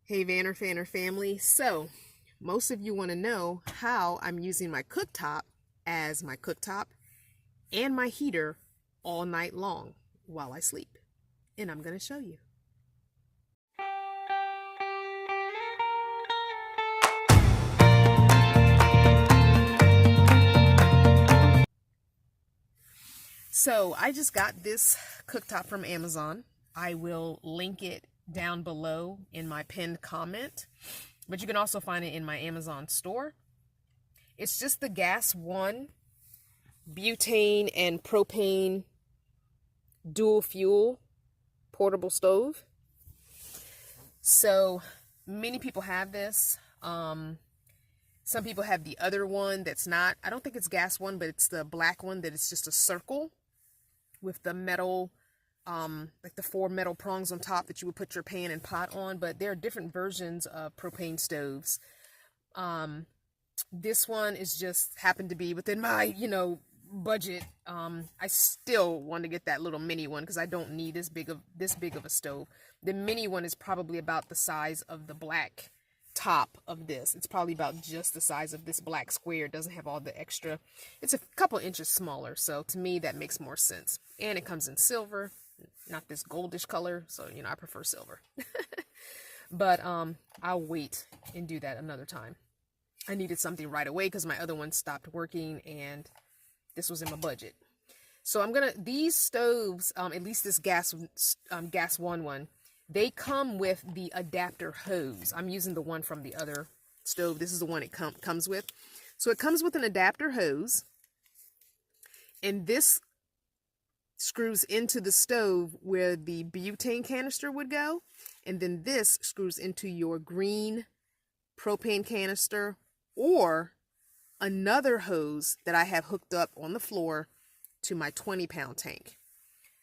Hey Fanner family. So, most of you want to know how I'm using my cooktop as my cooktop and my heater all night long while I sleep. And I'm going to show you. So, I just got this cooktop from Amazon. I will link it down below in my pinned comment, but you can also find it in my Amazon store. It's just the gas one butane and propane dual fuel portable stove. So many people have this. Some people have the other one that's not, I don't think it's gas one, but it's the black one that is just a circle with the metal, like the 4 metal prongs on top that you would put your pan and pot on. But there are different versions of propane stoves. This one is just happened to be within my, budget. I still want to get that little mini one because I don't need this big of a stove. The mini one is probably about the size of the black top of this. It's probably about just the size of this black square. It doesn't have all the extra. It's a couple inches smaller, so to me that makes more sense. And it comes in silver, not this goldish color, so I prefer silver. But I'll wait and do that another time. I needed something right away because my other one stopped working and this was in my budget. So these stoves, at least this gas one, they come with the adapter hose. I'm using the one from the other stove. This is the one it comes with. So it comes with an adapter hose, and this screws into the stove where the butane canister would go, and then this screws into your green propane canister or another hose that I have hooked up on the floor to my 20-pound tank.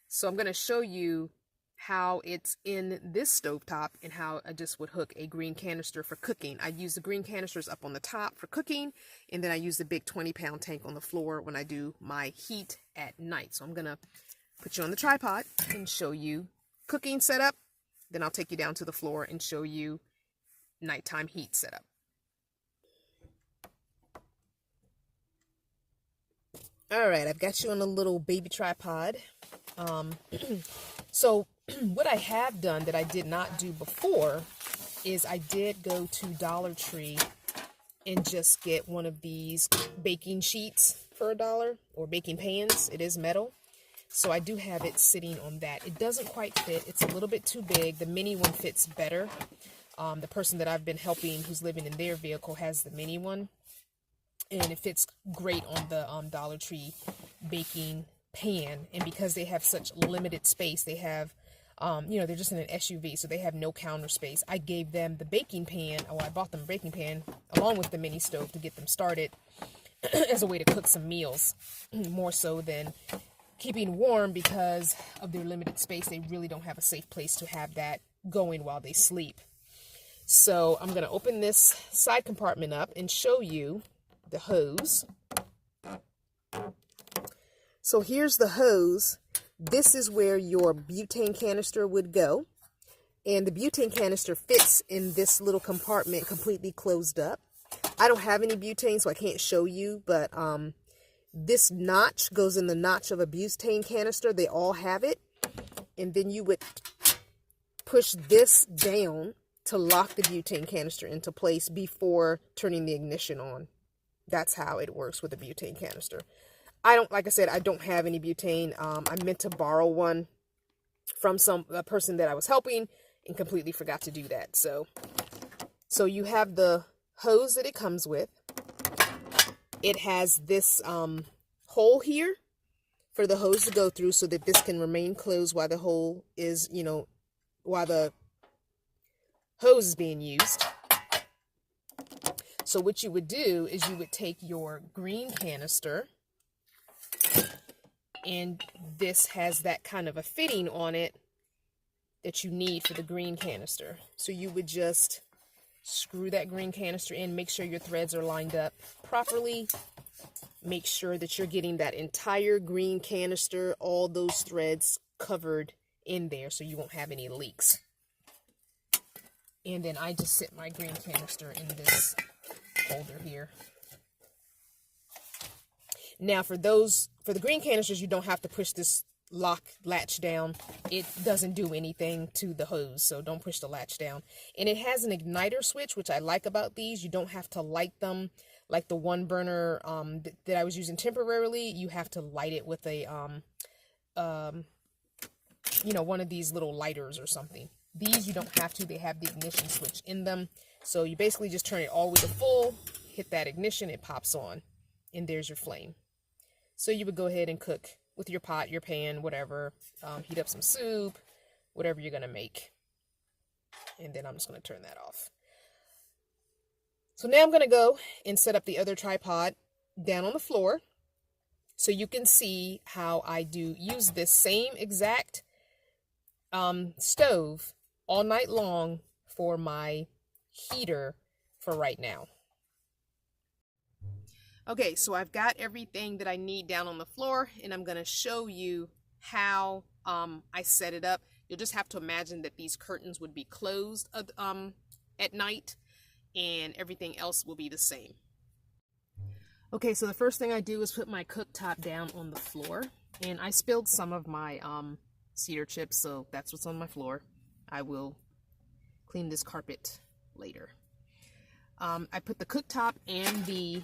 So I'm going to show you how it's in this stovetop and how I just would hook a green canister for cooking. I use the green canisters up on the top for cooking, and then I use the big 20-pound tank on the floor when I do my heat at night. So I'm going to put you on the tripod and show you cooking setup. Then I'll take you down to the floor and show you nighttime heat setup. All right, I've got you on a little baby tripod. So what I have done that I did not do before is I did go to Dollar Tree and just get one of these baking sheets for $1, or baking pans. It is metal. So I do have it sitting on that. It doesn't quite fit. It's a little bit too big. The mini one fits better. The person that I've been helping who's living in their vehicle has the mini one. And it fits great on the Dollar Tree baking pan. And because they have such limited space, they have, they're just in an SUV, so they have no counter space. I gave them the baking pan, I bought them a baking pan along with the mini stove to get them started as a way to cook some meals, more so than keeping warm. Because of their limited space, they really don't have a safe place to have that going while they sleep. So I'm going to open this side compartment up and show you the hose. So here's the hose. This is where your butane canister would go, and the butane canister fits in this little compartment completely closed up. I don't have any butane, so I can't show you, but this notch goes in the notch of a butane canister. They all have it. And then you would push this down to lock the butane canister into place before turning the ignition on. That's how it works with a butane canister. Like I said, I don't have any butane. I meant to borrow one from a person that I was helping and completely forgot to do that. So you have the hose that it comes with. It has this hole here for the hose to go through so that this can remain closed while the hole is, while the hose is being used. So what you would do is you would take your green canister, and this has that kind of a fitting on it that you need for the green canister. So you would just screw that green canister in, make sure your threads are lined up properly. Make sure that you're getting that entire green canister, all those threads covered in there so you won't have any leaks. And then I just sit my green canister in this holder here. Now for the green canisters, you don't have to push this latch down. It doesn't do anything to the hose, so don't push the latch down. And it has an igniter switch, which I like about these. You don't have to light them like the one burner that I was using temporarily. You have to light it with a you know, one of these little lighters or something. These you don't have to. They have the ignition switch in them, so you basically just turn it all the way to full, hit that ignition, it pops on, and there's your flame. So you would go ahead and cook with your pot, your pan, whatever, heat up some soup, whatever you're gonna make. And then I'm just gonna turn that off. So now I'm gonna go and set up the other tripod down on the floor so you can see how I do use this same exact stove all night long for my heater for right now. Okay, so I've got everything that I need down on the floor, and I'm going to show you how I set it up. You'll just have to imagine that these curtains would be closed at night, and everything else will be the same. Okay, so the first thing I do is put my cooktop down on the floor, and I spilled some of my cedar chips, so that's what's on my floor. I will clean this carpet later. I put the cooktop and the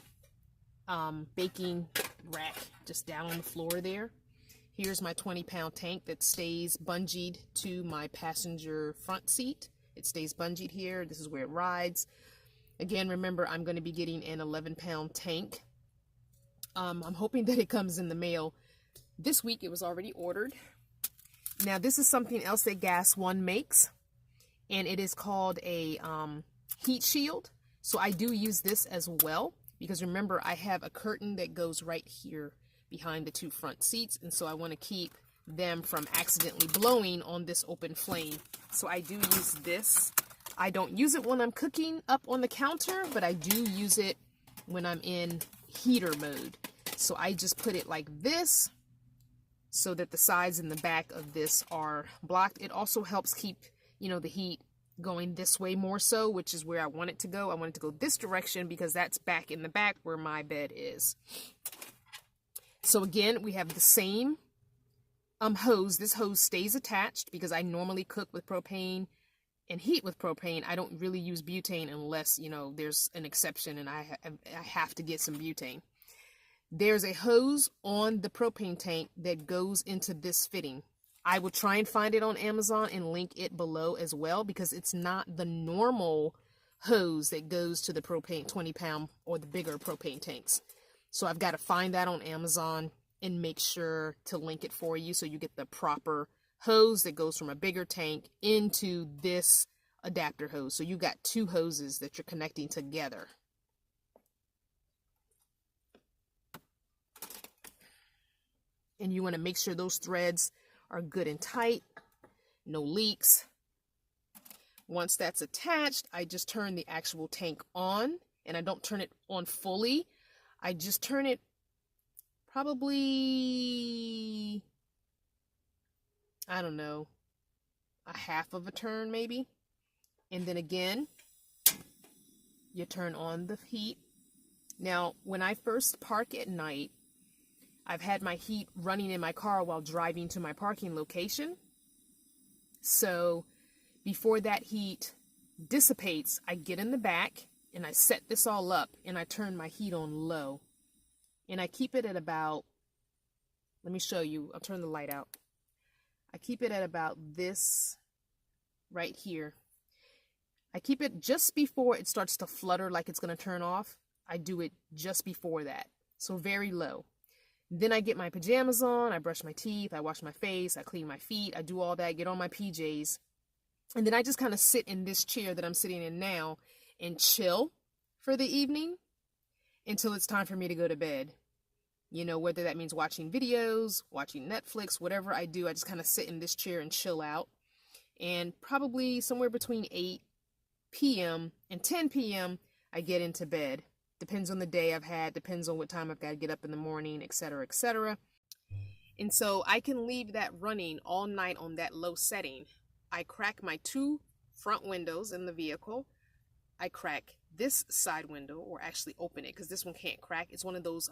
baking rack just down on the floor there. Here's my 20-pound tank that stays bungeed to my passenger front seat. It stays bungeed here. This is where it rides. Again, remember, I'm going to be getting an 11-pound tank. I'm hoping that it comes in the mail this week. It was already ordered. Now, this is something else that Gas One makes, and it is called a heat shield. So I do use this as well, because remember, I have a curtain that goes right here behind the two front seats, and so I want to keep them from accidentally blowing on this open flame. So I do use this. I don't use it when I'm cooking up on the counter, but I do use it when I'm in heater mode. So I just put it like this, so that the sides and the back of this are blocked. It also helps keep, you know, the heat going this way more so, which is where I want it to go. I want it to go this direction because that's back in the back where my bed is. So again, we have the same hose. This hose stays attached because I normally cook with propane and heat with propane. I don't really use butane unless, you know, there's an exception and I have to get some butane. There's a hose on the propane tank that goes into this fitting. I will try and find it on Amazon and link it below as well, because it's not the normal hose that goes to the propane 20-pound or the bigger propane tanks. So I've got to find that on Amazon and make sure to link it for you so you get the proper hose that goes from a bigger tank into this adapter hose. So you got two hoses that you're connecting together. And you want to make sure those threads are good and tight, no leaks. Once that's attached, I just turn the actual tank on, and I don't turn it on fully. I just turn it probably, I don't know, a half of a turn maybe. And then again, you turn on the heat. Now, when I first park at night, I've had my heat running in my car while driving to my parking location. So before that heat dissipates, I get in the back and I set this all up and I turn my heat on low. And I keep it at about, let me show you, I'll turn the light out. I keep it at about this right here. I keep it just before it starts to flutter like it's going to turn off. I do it just before that. So very low. Then I get my pajamas on, I brush my teeth, I wash my face, I clean my feet, I do all that, get on my PJs. And then I just kind of sit in this chair that I'm sitting in now and chill for the evening until it's time for me to go to bed. You know, whether that means watching videos, watching Netflix, whatever I do, I just kind of sit in this chair and chill out. And probably somewhere between 8 p.m. and 10 p.m. I get into bed. Depends on the day I've had, depends on what time I've got to get up in the morning, etc., etc. And so I can leave that running all night on that low setting. I crack my two front windows in the vehicle. I crack this side window, or actually open it, because this one can't crack. It's one of those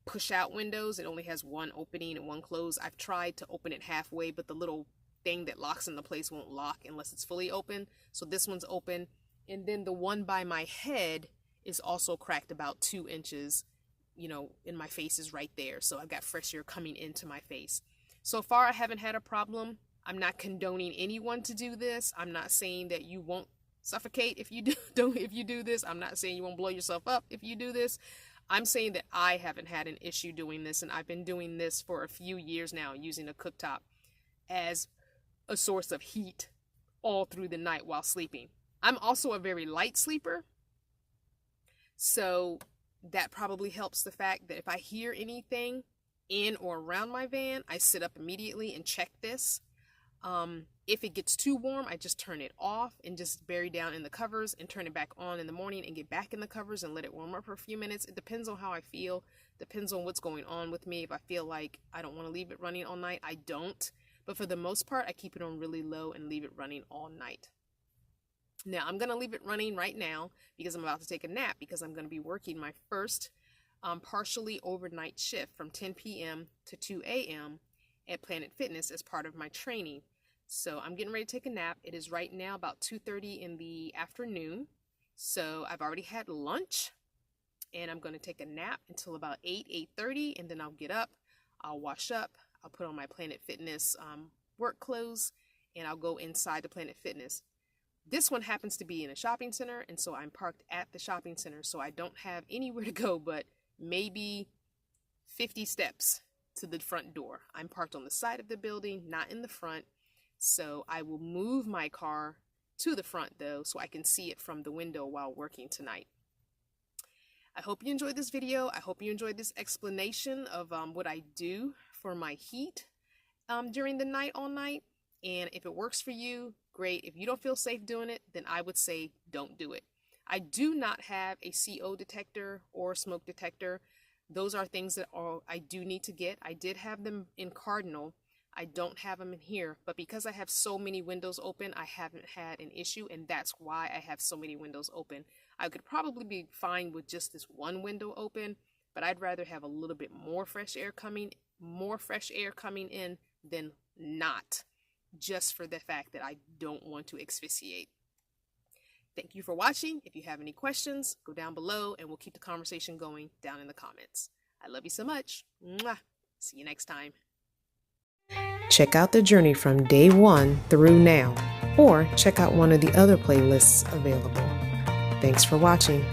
push out windows. It only has one opening and one close. I've tried to open it halfway, but the little thing that locks into place won't lock unless it's fully open. So this one's open. And then the one by my head is also cracked about 2 inches, you know, and my face is right there. So I've got fresh air coming into my face. So far, I haven't had a problem. I'm not condoning anyone to do this. I'm not saying that you won't suffocate if you do this. I'm not saying you won't blow yourself up if you do this. I'm saying that I haven't had an issue doing this, and I've been doing this for a few years now, using a cooktop as a source of heat all through the night while sleeping. I'm also a very light sleeper, so that probably helps the fact that if I hear anything in or around my van, I sit up immediately and check this. If it gets too warm, I just turn it off and just bury down in the covers and turn it back on in the morning and get back in the covers and let it warm up for a few minutes. It depends on how I feel, depends on what's going on with me. If I feel like I don't want to leave it running all night, I don't. But for the most part, I keep it on really low and leave it running all night. Now, I'm going to leave it running right now because I'm about to take a nap, because I'm going to be working my first partially overnight shift from 10 p.m. to 2 a.m. at Planet Fitness as part of my training. So I'm getting ready to take a nap. It is right now about 2:30 in the afternoon. So I've already had lunch, and I'm going to take a nap until about 8:30, and then I'll get up, I'll wash up, I'll put on my Planet Fitness work clothes, and I'll go inside the Planet Fitness. This one happens to be in a shopping center, and so I'm parked at the shopping center, so I don't have anywhere to go but maybe 50 steps to the front door. I'm parked on the side of the building, not in the front. So I will move my car to the front, though, so I can see it from the window while working tonight. I hope you enjoyed this video. I hope you enjoyed this explanation of what I do for my heat during the night all night. And if it works for you, great. If you don't feel safe doing it, then I would say don't do it. I do not have a CO detector or smoke detector. Those are things that I do need to get. I did have them in Cardinal. I don't have them in here, but because I have so many windows open, I haven't had an issue, and that's why I have so many windows open. I could probably be fine with just this one window open, but I'd rather have a little bit more fresh air coming in than not, just for the fact that I don't want to asphyxiate. Thank you for watching. If you have any questions, go down below and we'll keep the conversation going down in the comments. I love you so much. Mwah. See you next time. Check out the journey from day 1 through now, or check out one of the other playlists available. Thanks for watching.